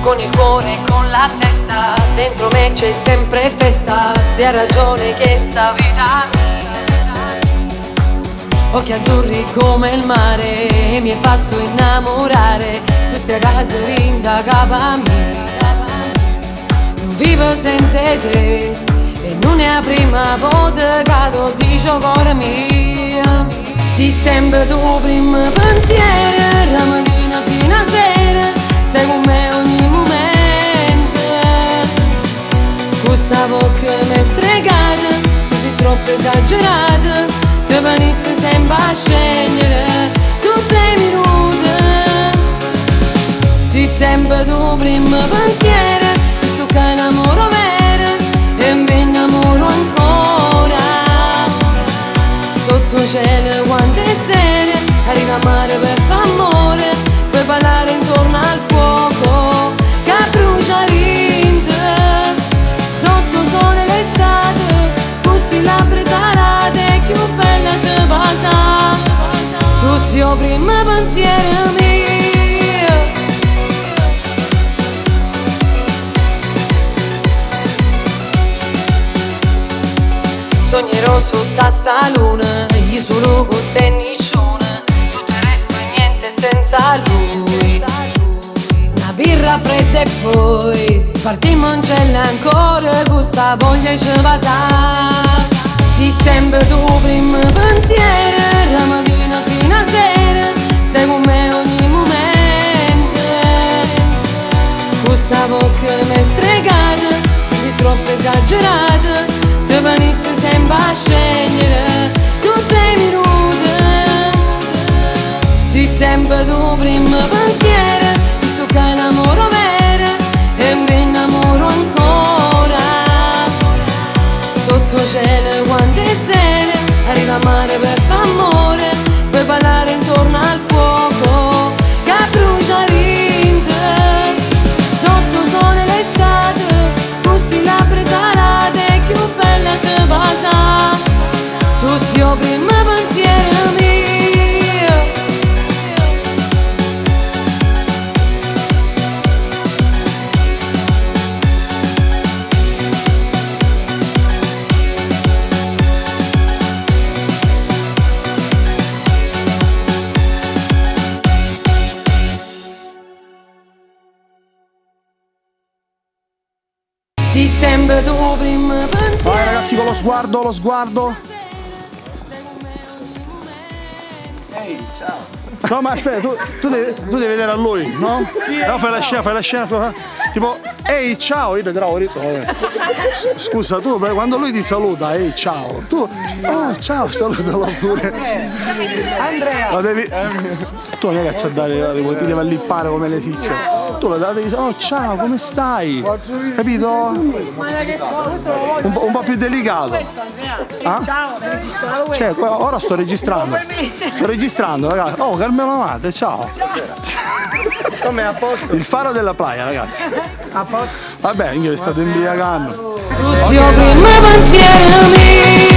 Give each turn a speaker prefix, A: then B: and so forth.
A: con il cuore e con la testa, dentro me c'è sempre festa, se ha ragione che sta vita mia. Occhi azzurri come il mare, mi hai fatto innamorare, tu sei a casa rinda capa mia. Non vivo senza te, e non è la prima volta che lo dico cuore mio. Si sempre tu primo pensiero, la mattina fino a sera, stai con me ogni momento. Questa bocca mi stregata, tu sei troppo esagerata, ti venisse sempre a scegliere tutti i minuti. Si sempre tu primo pensiero, sto che è un amore vero, e mi innamoro ancora. Sotto cielo quante sere, arriva a mare per f'amore, per ballare intorno al fuoco che brucia rinte. Sotto sole l'estate, gusti labbra salate, più bella te passa. Tu sei il primo pensiero mio. Sognerò sotto sta luna, io solo con te nicione, tutto il resto è niente senza lui. Una birra fredda e poi partimmo in cella ancora, con sta voglia ci passa. Si sempre tu primo pensiero, la mattina fino a sera, stai con me ogni momento. Questa bocca mi stregata, tu sei troppo esagerata, ti venisse sempre a scegliere tutti i minuti. Si sempre tu primo pensiero, sto che è un amore vero, e mi innamoro ancora. Sotto cielo quante sere, arriva a mare per f'amore, per ballare intorno al fuoco che brucia rinte. Sotto sole l'estate, gusti labbra salate, più bella te passa. Tu sei il primo pensiero mio. Si sempre tu primo pensiero.
B: Vai ragazzi, con lo sguardo, lo sguardo.
C: Ehi, ciao.
B: No, ma aspetta, tu devi vedere a lui, no? No, fai la scena, tipo, ehi, ciao, io ti trovo detto, scusa, tu quando lui ti saluta, ehi, ciao, tu, oh, ciao, salutalo pure.
C: Andrea.
B: Tu non è che c'è da dare, ti devi lippare come le sicce. Tu la devi, oh, ciao, come stai? Capito? Un po' più delicato. Ah?
D: Ciao, registravo.
B: Cioè, ora sto registrando. Sto registrando, ragazzi. Oh, Carmelo Amate, ciao.
C: Come a posto?
B: Il faro della playa, ragazzi.
C: A posto?
B: Vabbè, io vi state imbriagando.
A: Tu sei il primo pensiero mio.